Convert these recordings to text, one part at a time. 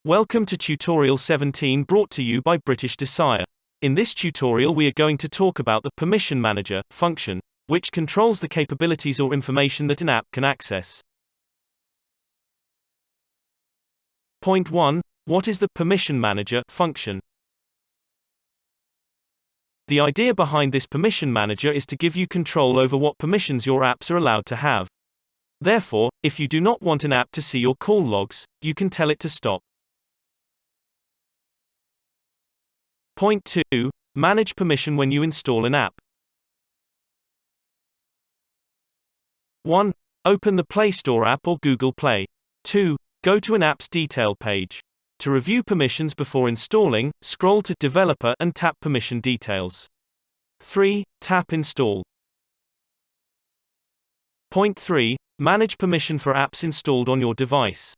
Welcome to Tutorial 17 brought to you by British Desire. In this tutorial we are going to talk about the Permission Manager function, which controls the capabilities or information that an app can access. Point 1. What is the Permission Manager function? The idea behind this Permission Manager is to give you control over what permissions your apps are allowed to have. Therefore, if you do not want an app to see your call logs, you can tell it to stop. Point 2. Manage permission when you install an app. 1. Open the Play Store app or Google Play. 2. Go to an app's detail page. To review permissions before installing, scroll to Developer and tap Permission Details. 3. Tap Install. Point 3. Manage permission for apps installed on your device.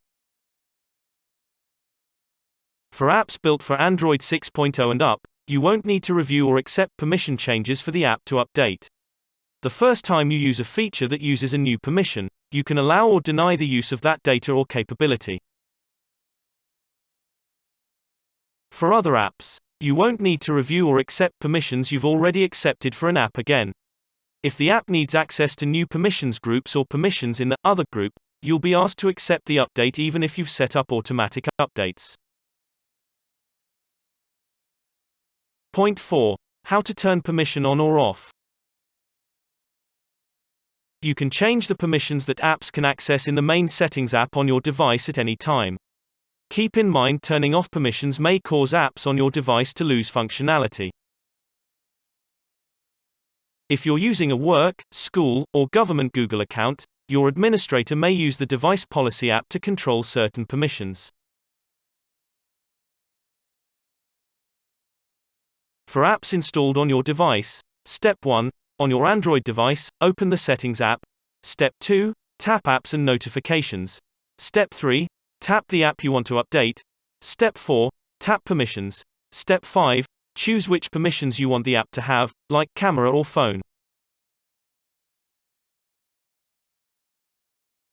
For apps built for Android 6.0 and up, you won't need to review or accept permission changes for the app to update. The first time you use a feature that uses a new permission, you can allow or deny the use of that data or capability. For other apps, you won't need to review or accept permissions you've already accepted for an app again. If the app needs access to new permissions groups or permissions in the other group, you'll be asked to accept the update even if you've set up automatic updates. Point 4. How to turn permission on or off. You can change the permissions that apps can access in the main Settings app on your device at any time. Keep in mind turning off permissions may cause apps on your device to lose functionality. If you're using a work, school, or government Google account, your administrator may use the Device Policy app to control certain permissions. For apps installed on your device, Step 1. On your Android device, open the Settings app. Step 2. Tap Apps and Notifications. Step 3. Tap the app you want to update. Step 4. Tap Permissions. Step 5. Choose which permissions you want the app to have, like camera or phone.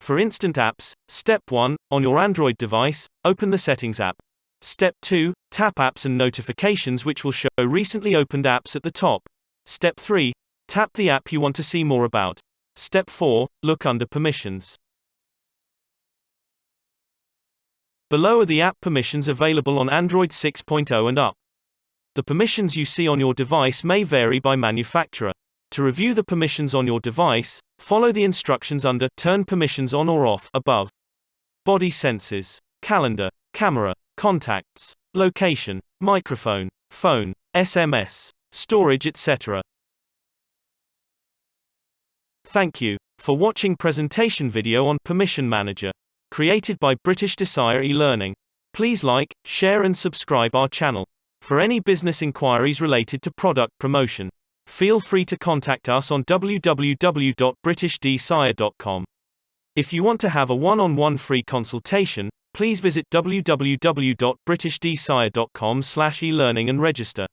For instant apps, Step 1. On your Android device, open the Settings app. Step 2. Tap Apps and Notifications, which will show recently opened apps at the top. Step 3. Tap the app you want to see more about. Step 4. Look under Permissions. Below are the app permissions available on Android 6.0 and up. The permissions you see on your device may vary by manufacturer. To review the permissions on your device, follow the instructions under Turn Permissions On or Off above. Body senses, calendar, camera, contacts, location, microphone, phone, SMS, storage, etc. Thank you for watching presentation video on Permission Manager, created by British Desire eLearning. Please like, share and subscribe our channel. For any business inquiries related to product promotion, feel free to contact us on www.britishdesire.com. If you want to have a one-on-one free consultation, please visit www.britishdesire.com/elearning and register.